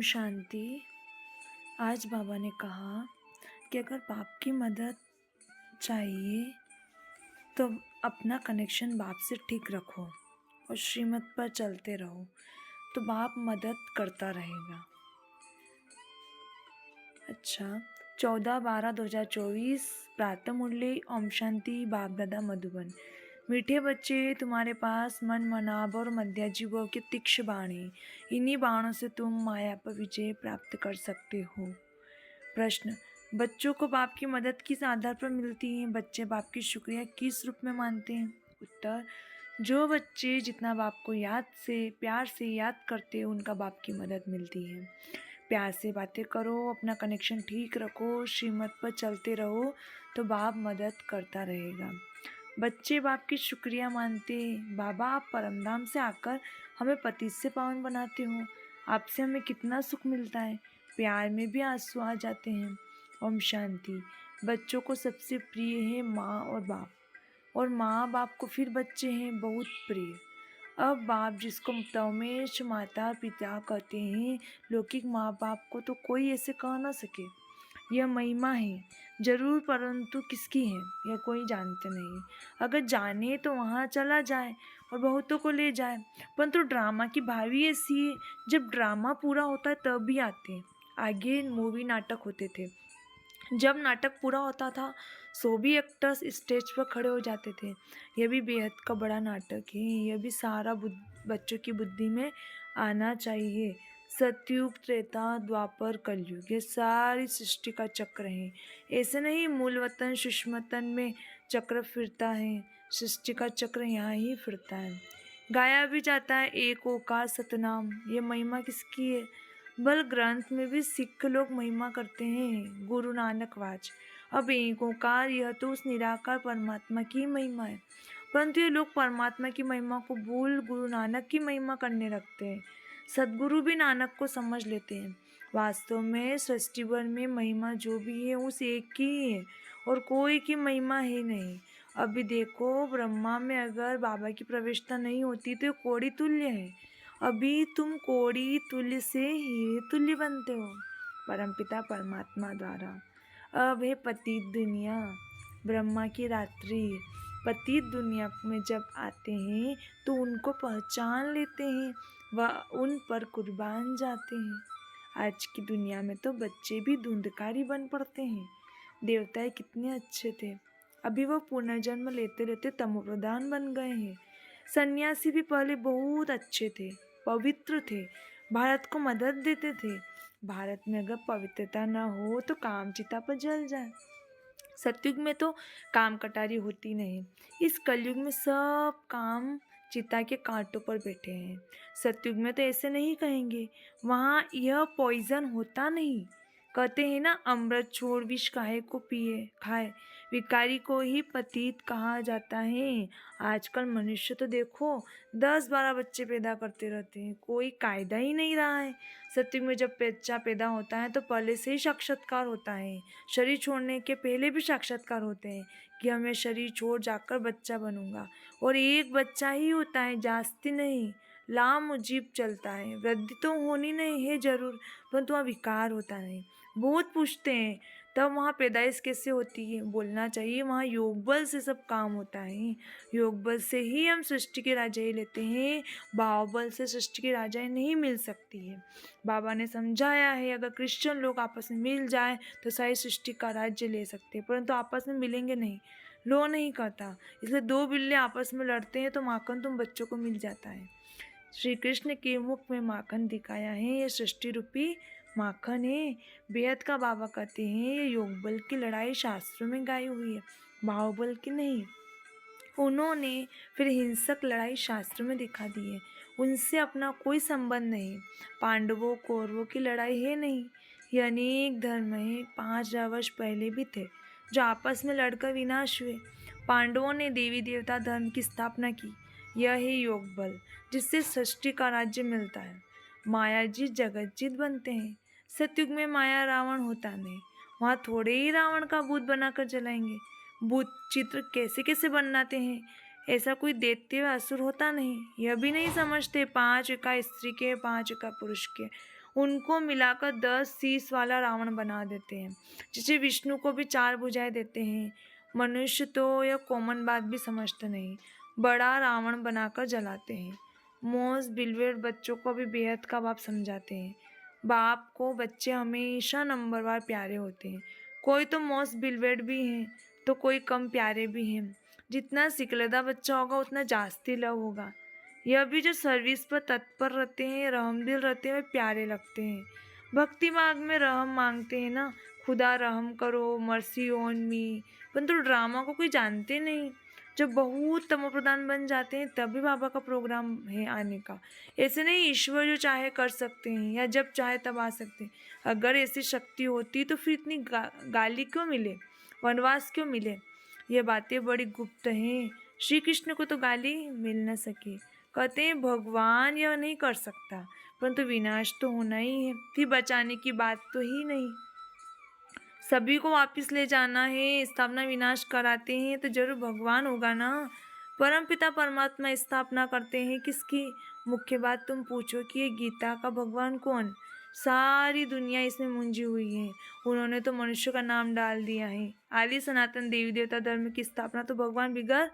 शांति। आज बाबा ने कहा कि अगर बाप की मदद चाहिए तो अपना कनेक्शन बाप से ठीक रखो और श्रीमत पर चलते रहो तो बाप मदद करता रहेगा। अच्छा, 14/12/2024 प्रातः मुरली ओम शांति बाप दादा मधुबन। मीठे बच्चे, तुम्हारे पास मन मनाभ और मध्याजीवों की तीक्ष्ण बाण है। इन्हीं बाणों से तुम माया पर विजय प्राप्त कर सकते हो। प्रश्न, बच्चों को बाप की मदद किस आधार पर मिलती है? बच्चे बाप की शुक्रिया किस रूप में मानते हैं? उत्तर, जो बच्चे जितना बाप को प्यार से याद करते हैं उनका बाप की मदद मिलती है। प्यार से बातें करो, अपना कनेक्शन ठीक रखो, श्रीमत पर चलते रहो तो बाप मदद करता रहेगा। बच्चे बाप की शुक्रिया मानते हैं। बाबा, आप परमधाम से आकर हमें पतित से पावन बनाते हो। आपसे हमें कितना सुख मिलता है। प्यार में भी आंसू आ जाते हैं। ओम शांति। बच्चों को सबसे प्रिय है माँ और बाप, और माँ बाप को फिर बच्चे हैं बहुत प्रिय। अब बाप जिसको तमेश माता पिता कहते हैं, लौकिक माँ बाप को तो कोई ऐसे कह न सके। यह महिमा है जरूर, परंतु किसकी है यह कोई जानते नहीं। अगर जाने तो वहाँ चला जाए और बहुतों को ले जाए, परंतु ड्रामा की भावी ऐसी है, जब ड्रामा पूरा होता है तब भी आते हैं। आगे मूवी नाटक होते थे, जब नाटक पूरा होता था सभी एक्टर्स स्टेज पर खड़े हो जाते थे। यह भी बेहद का बड़ा नाटक है। यह भी सारा बच्चों की बुद्धि में आना चाहिए। सतयुग, त्रेता, द्वापर, कलयुग, ये सारी सृष्टि का चक्र है। ऐसे नहीं मूल वतन सुषमतन में चक्र फिरता है, सृष्टि का चक्र यहाँ ही फिरता है। गाया भी जाता है एक ओकार सतनाम। ये महिमा किसकी है? बल ग्रंथ में भी सिख लोग महिमा करते हैं। गुरु नानक वाच। अब एक ओंकार, यह तो उस निराकार परमात्मा की महिमा है, परंतु ये लोग परमात्मा की महिमा को भूल गुरु नानक की महिमा करने लगते हैं। सदगुरु भी नानक को समझ लेते हैं। वास्तव में सृष्टि भर में महिमा जो भी है उस एक की ही है और कोई की महिमा है नहीं। अभी देखो, ब्रह्मा में अगर बाबा की प्रवेशता नहीं होती तो कौड़ी तुल्य है। अभी तुम कौड़ी तुल्य से हीरे तुल्य बनते हो परमपिता परमात्मा द्वारा। अब है पतित दुनिया, ब्रह्मा की रात्रि। पतित दुनिया में जब आते हैं तो उनको पहचान लेते हैं, वह उन पर कुर्बान जाते हैं। आज की दुनिया में तो बच्चे भी धुंधकारी बन पड़ते हैं। देवताएं कितने अच्छे थे, अभी वह पुनर्जन्म लेते लेते तमोप्रधान बन गए हैं। सन्यासी भी पहले बहुत अच्छे थे, पवित्र थे, भारत को मदद देते थे। भारत में अगर पवित्रता न हो तो काम चिता पर जल जाए। सतयुग में तो काम कटारी होती नहीं। इस कलयुग में सब काम चिता के कांटों पर बैठे हैं। सतयुग में तो ऐसे नहीं कहेंगे, वहाँ यह पॉइजन होता नहीं। कहते हैं ना, अमृत छोड़ विष काहे को पिए खाए। विकारी को ही पतित कहा जाता है। आजकल मनुष्य तो देखो 10-12 बच्चे पैदा करते रहते हैं, कोई कायदा ही नहीं रहा है। सतयुग में जब बच्चा पैदा होता है तो पहले से ही साक्षात्कार होता है। शरीर छोड़ने के पहले भी साक्षात्कार होते हैं कि मैं शरीर छोड़ जाकर बच्चा बनूंगा, और एक बच्चा ही होता है, जास्ती नहीं। लाम मुजीब चलता है। वृद्धि तो होनी नहीं है जरूर, परंतु वहाँ विकार होता नहीं। बहुत पूछते हैं तब वहाँ पैदाइश कैसे होती है? बोलना चाहिए वहाँ योग बल से सब काम होता है। योग बल से ही हम सृष्टि के राजाई लेते हैं, भाव बल से सृष्टि की राजाई नहीं मिल सकती है। बाबा ने समझाया है, अगर क्रिश्चियन लोग आपस में मिल जाए तो सारी सृष्टि का राज्य ले सकते हैं, परंतु आपस में मिलेंगे नहीं, लो नहीं करता। इसलिए 2 बिल्ले आपस में लड़ते हैं तो माखन तुम बच्चों को मिल जाता है। श्री कृष्ण के मुख में माखन दिखाया है, ये सृष्टि रूपी माखन है। बेहद का बाबा कहते हैं ये योग बल की लड़ाई शास्त्रों में गाई हुई है, बाहुबल की नहीं। उन्होंने फिर हिंसक लड़ाई शास्त्र में दिखा दी है, उनसे अपना कोई संबंध नहीं। पांडवों कौरवों की लड़ाई है नहीं। ये अनेक धर्म है, 5000 वर्ष पहले भी थे जो आपस में लड़कर विनाश हुए। पांडवों ने देवी देवता धर्म की स्थापना की। यह है योग बल, जिससे सृष्टि का राज्य मिलता है। माया जी जगत जीत बनते हैं। सतयुग में माया रावण होता नहीं, वहाँ थोड़े ही रावण का भूत बनाकर जलाएंगे। भूत चित्र कैसे कैसे बनाते हैं, ऐसा कोई दैत्य व असुर होता नहीं। यह भी नहीं समझते 5 का स्त्री के 5 का पुरुष के। उनको मिलाकर 10 शीश वाला रावण बना देते हैं। जैसे विष्णु को भी 4 भुजाएं देते हैं। मनुष्य तो यह कॉमन बात भी समझते नहीं, बड़ा रावण बनाकर जलाते हैं। मोस बिल्वेट बच्चों को भी बेहद का बाप समझाते हैं। बाप को बच्चे हमेशा नंबरवार प्यारे होते हैं। कोई तो मोस बिल्वेट भी हैं, तो कोई कम प्यारे भी हैं। जितना सिकलदा बच्चा होगा उतना जास्ती लव होगा। यह भी जो सर्विस पर तत्पर रहते हैं, रहमदिल रहते हैं, वे प्यारे लगते हैं। भक्ति मार्ग में रहम मांगते हैं ना, खुदा रहम करो, मर्सी ऑन मी। परंतु ड्रामा को कोई जानते नहीं। जब बहुत तमोप्रधान बन जाते हैं तभी बाबा का प्रोग्राम है आने का। ऐसे नहीं ईश्वर जो चाहे कर सकते हैं या जब चाहे तब आ सकते हैं। अगर ऐसी शक्ति होती तो फिर इतनी गाली क्यों मिले, वनवास क्यों मिले। ये बातें बड़ी गुप्त हैं। श्री कृष्ण को तो गाली मिल न सके। कहते हैं भगवान यह नहीं कर सकता, परंतु विनाश तो होना ही है, फिर बचाने की बात तो ही नहीं। सभी को वापस ले जाना है, स्थापना विनाश कराते हैं तो जरूर भगवान होगा ना। परम पिता परमात्मा स्थापना करते हैं किसकी। मुख्य बात तुम पूछो कि ये गीता का भगवान कौन। सारी दुनिया इसमें मुंझी हुई है। उन्होंने तो मनुष्य का नाम डाल दिया है। आदि सनातन देवी देवता धर्म की स्थापना तो भगवान बिगड़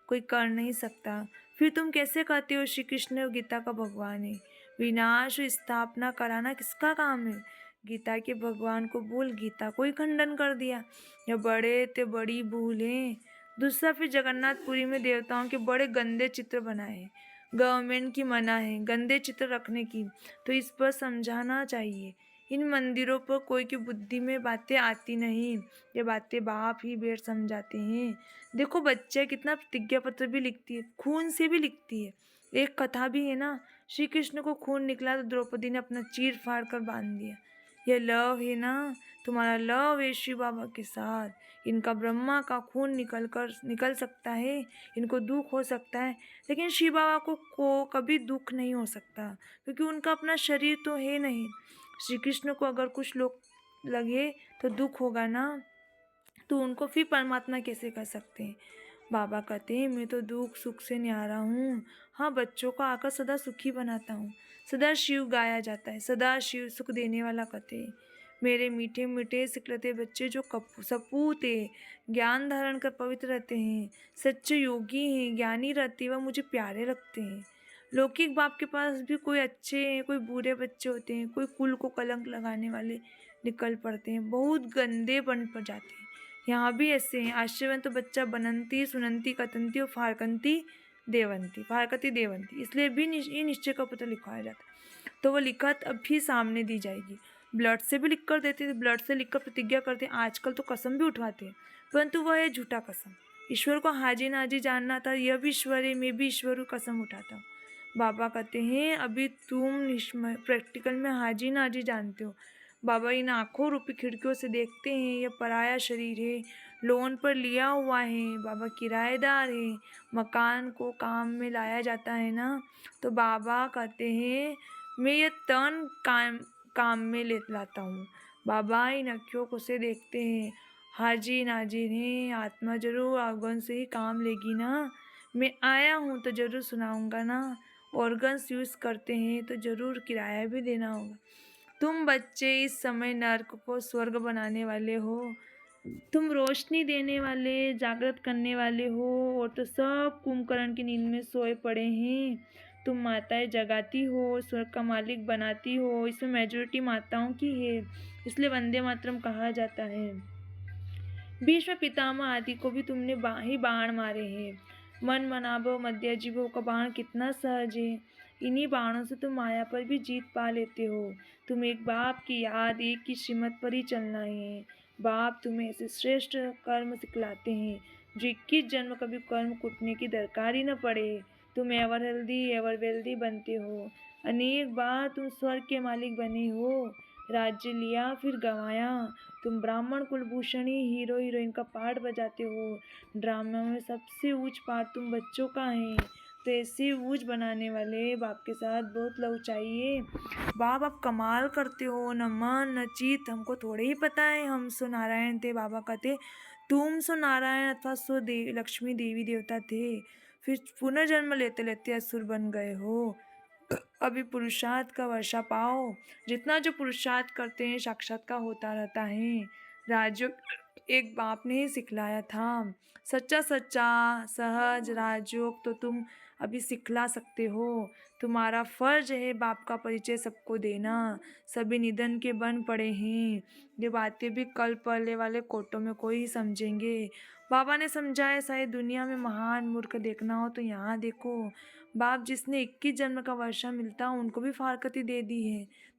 कोई कर नहीं सकता। फिर तुम कैसे कहते हो श्री कृष्ण गीता का भगवान है। विनाश और स्थापना कराना किसका काम है। गीता के भगवान को भूल गीता को ही खंडन कर दिया। यह बड़े ते बड़ी भूल है। दूसरा, फिर जगन्नाथपुरी में देवताओं के बड़े गंदे चित्र बनाए। गवर्नमेंट की मना है गंदे चित्र रखने की, तो इस पर समझाना चाहिए। इन मंदिरों पर कोई की बुद्धि में बातें आती नहीं। ये बातें बाप ही बेर समझाते हैं। देखो बच्चे कितना प्रतिज्ञा पत्र भी लिखती है, खून से भी लिखती है। एक कथा भी है ना, श्री कृष्ण को खून निकला तो द्रौपदी ने अपना चीर फाड़ कर बांध दिया। ये लव है ना, तुम्हारा लव है शिव बाबा के साथ। इनका ब्रह्मा का खून निकल सकता है, इनको दुख हो सकता है, लेकिन शिव बाबा को कभी दुख नहीं हो सकता, क्योंकि उनका अपना शरीर तो है नहीं। श्री कृष्ण को अगर कुछ लोग लगे तो दुख होगा ना, तो उनको फिर परमात्मा कैसे कर सकते हैं। बाबा कहते हैं मैं तो दुख सुख से न्यारा हूँ। हाँ, बच्चों को आकर सदा सुखी बनाता हूँ। सदा शिव गाया जाता है, सदा शिव सुख देने वाला कहते हैं। मेरे मीठे मीठे सिकलते बच्चे जो सपूत है, ज्ञान धारण कर पवित्र रहते हैं, सच्चे योगी हैं, ज्ञानी रहते हैं, वह मुझे प्यारे लगते हैं। लौकिक बाप के पास भी कोई अच्छे हैं, कोई बुरे बच्चे होते हैं, कोई कुल को कलंक लगाने वाले निकल पड़ते हैं, बहुत गंदे बन पड़ जाते हैं। यहाँ भी ऐसे हैं। आश्चर्यवंत तो बच्चा बनंती सुनंती कतंती और फारकंती देवंती, इसलिए भी ये निश्चय का पत्र लिखवाया जाता है। तो वो लिखत अब भी सामने दी जाएगी। ब्लड से भी लिख कर देते थे, ब्लड से लिखकर प्रतिज्ञा करते हैं। आजकल तो कसम भी उठवाते हैं, परंतु वह है झूठा कसम। ईश्वर को हाजी नाजी जानना था, यह भी ईश्वर है, मैं भी ईश्वर हूँ, कसम उठाता हूँ। बाबा कहते हैं अभी तुम प्रैक्टिकल में हाजी नाजी जानते हो। बाबा इन आँखों रूपी खिड़कियों से देखते हैं, यह पराया शरीर है, लोन पर लिया हुआ है, बाबा किराएदार है, मकान को काम में लाया जाता है ना। तो बाबा कहते हैं मैं ये तन काम में ले लाता हूँ। बाबा इन अखियों को से देखते हैं, हाजी नाजिर हैं, आत्मा जरूर आगन से ही काम लेगी ना। मैं आया हूँ तो जरूर सुनाऊंगा ना। ऑर्गन्स यूज़ करते हैं तो जरूर किराया भी देना होगा। तुम बच्चे इस समय नर्क को स्वर्ग बनाने वाले हो। तुम रोशनी देने वाले, जागृत करने वाले हो, और तो सब कुंभकर्ण की नींद में सोए पड़े हैं। तुम माताएं जगाती हो, स्वर्ग का मालिक बनाती हो। इसमें मेजोरिटी माताओं की है, इसलिए वंदे मातरम कहा जाता है। भीष्म पितामह आदि को भी तुमने ही बाण मारे हैं। मन मनाभव मध्याजीवों का बाण कितना सहज है। इन्हीं बाणों से तुम माया पर भी जीत पा लेते हो। तुम एक बाप की याद, एक की श्रीमत पर ही चलना है। बाप तुम्हें ऐसे श्रेष्ठ कर्म सिखलाते हैं जो 21 जन्म कभी कर्म कुटने की दरकार ही न पड़े। तुम एवर हेल्दी एवर वेल्दी बनते हो। अनेक बार तुम स्वर्ग के मालिक बने हो, राज्य लिया फिर गंवाया। तुम ब्राह्मण कुलभूषणी हीरो हीरोइन का पार्ट बजाते हो। ड्रामा में सबसे ऊंच पार्ट तुम बच्चों का है। तो ऐसे ऊंच बनाने वाले बाप के साथ बहुत लव चाहिए। बाप आप कमाल करते हो, न मन न चित, हमको थोड़े ही पता है। हम सो नारायण थे, बाबा कहते तुम सो नारायण अथवा सो लक्ष्मी देवी देवता थे, फिर पुनर्जन्म लेते लेते असुर बन गए हो। अभी पुरुषार्थ का वर्षा पाओ। जितना जो पुरुषार्थ करते हैं साक्षात्कार होता रहता है। राजयोग एक बाप ने ही सिखलाया था। सच्चा सच्चा सहज राजयोग तो तुम अभी सिखला सकते हो। तुम्हारा फर्ज है बाप का परिचय सबको देना। सभी निधन के बन पड़े हैं। ये बातें भी कल पहले वाले कोटों में कोई ही समझेंगे। बाबा ने समझाया शायद दुनिया में महान मूर्ख देखना हो तो यहाँ देखो। बाप जिसने 21 जन्म का वर्षा मिलता उनको भी फारकती दे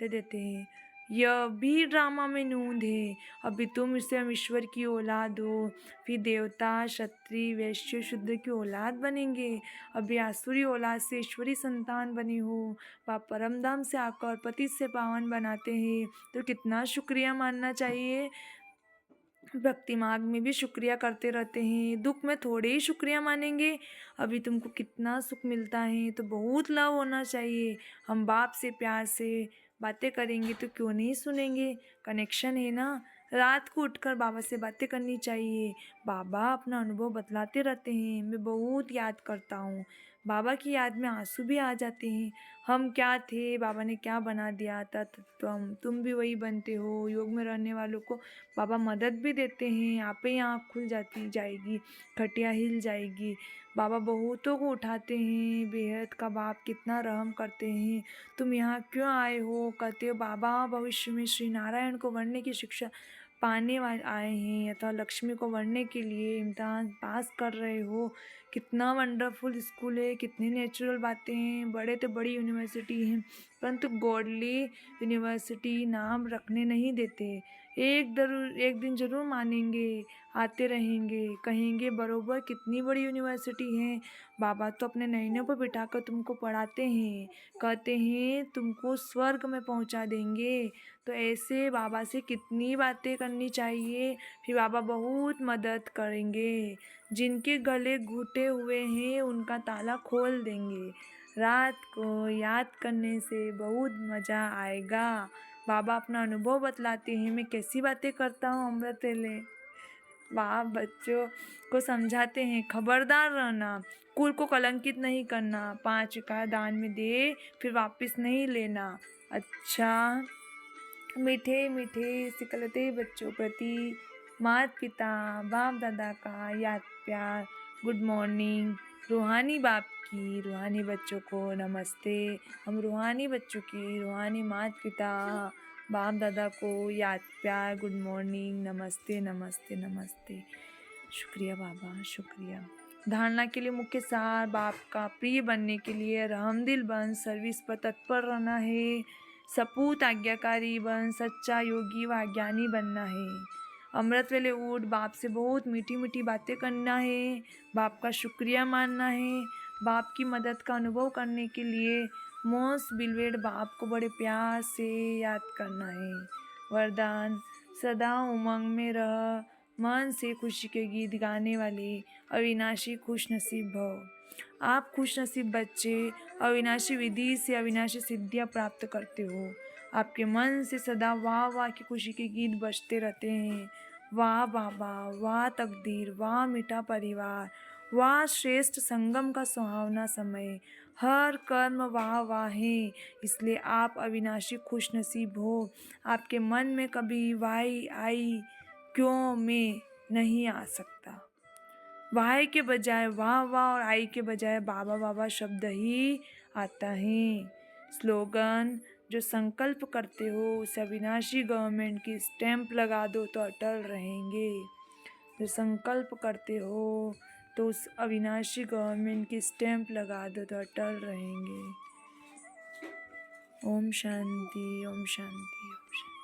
देते हैं। यह भी ड्रामा में नूंद है। अभी तुम इससे हम ईश्वर की औलाद हो, फिर देवता क्षत्रिय वैश्य शूद्र की औलाद बनेंगे। अभी आसुरी औलाद से ईश्वरी संतान बने हो। बाप परमधाम से आकर पति से पावन बनाते हैं तो कितना शुक्रिया मानना चाहिए। भक्ति मार्ग में भी शुक्रिया करते रहते हैं, दुख में थोड़े ही शुक्रिया मानेंगे। अभी तुमको कितना सुख मिलता है तो बहुत लव होना चाहिए। हम बाप से प्यार से बातें करेंगे तो क्यों नहीं सुनेंगे। कनेक्शन है ना। रात को उठकर बाबा से बातें करनी चाहिए। बाबा अपना अनुभव बतलाते रहते हैं। मैं बहुत याद करता हूँ। बाबा की याद में आंसू भी आ जाते हैं। हम क्या थे, बाबा ने क्या बना दिया था, तो तुम भी वही बनते हो। योग में रहने वालों को बाबा मदद भी देते हैं। आप ही आँख खुल जाती जाएगी, खटिया हिल जाएगी। बाबा बहुतों को उठाते हैं। बेहद का बाप कितना रहम करते हैं। तुम यहाँ क्यों आए हो, कहते हो बाबा भविष्य में श्री नारायण को वरने की शिक्षा पाने वाले आए हैं अथवा लक्ष्मी को वरने के लिए इम्तिहान पास कर रहे हो। कितना वंडरफुल स्कूल है, कितनी नेचुरल बातें हैं। बड़े तो बड़ी यूनिवर्सिटी हैं परंतु गॉडली यूनिवर्सिटी नाम रखने नहीं देते। एक दिन जरूर मानेंगे, आते रहेंगे, कहेंगे बरोबर कितनी बड़ी यूनिवर्सिटी है। बाबा तो अपने नैनों पर बिठाकर तुमको पढ़ाते हैं, कहते हैं तुमको स्वर्ग में पहुंचा देंगे। तो ऐसे बाबा से कितनी बातें करनी चाहिए, फिर बाबा बहुत मदद करेंगे। जिनके गले घुटे हुए हैं उनका ताला खोल देंगे। रात को याद करने से बहुत मज़ा आएगा। बाबा अपना अनुभव बतलाते हैं। मैं कैसी बातें करता हूँ अमृत वेले। बाप बच्चों को समझाते हैं खबरदार रहना, कुल को कलंकित नहीं करना, 5 का दान में दे फिर वापस नहीं लेना। अच्छा, मीठे मीठे सिकलते बच्चों प्रति माता पिता बाप दादा का याद प्यार। Good morning. रूहानी बाप की रूहानी बच्चों को नमस्ते। हम रूहानी बच्चों की रूहानी माता पिता बाप दादा को याद प्यार। गुड मॉर्निंग, नमस्ते नमस्ते नमस्ते। शुक्रिया बाबा, शुक्रिया। धारणा के लिए मुख्य सार बाप का प्रिय बनने के लिए रहमदिल बन सर्विस पर तत्पर रहना है। सपूत आज्ञाकारी बन सच्चा योगी व ज्ञानी बनना है। अमृत वेले उठ बाप से बहुत मीठी मीठी बातें करना है। बाप का शुक्रिया मानना है। बाप की मदद का अनुभव करने के लिए मोस्ट बिलवेड बाप को बड़े प्यार से याद करना है। वरदान, सदा उमंग में रह, मन से खुशी के गीत गाने वाले अविनाशी खुश नसीब भव। आप खुश नसीब बच्चे अविनाशी विधि से अविनाशी सिद्धियाँ प्राप्त करते हो। आपके मन से सदा वाह वाह की खुशी के गीत बजते रहते हैं। वाह बाबा, वाह तकदीर, वाह मीठा परिवार, वाह श्रेष्ठ संगम का सुहावना समय। हर कर्म वाह वाह है, इसलिए आप अविनाशी खुश नसीब हो। आपके मन में कभी वाई आई क्यों में नहीं आ सकता। वाह के बजाय वाह वाह और आई के बजाय बाबा बाबा शब्द ही आता है। स्लोगन, जो संकल्प करते हो उसे अविनाशी गवर्नमेंट की स्टैंप लगा दो तो अटल रहेंगे। जो संकल्प करते हो तो उस अविनाशी गवर्नमेंट की स्टैंप लगा दो तो अटल रहेंगे। ओम शांति, ओम शांति, ओम शांति।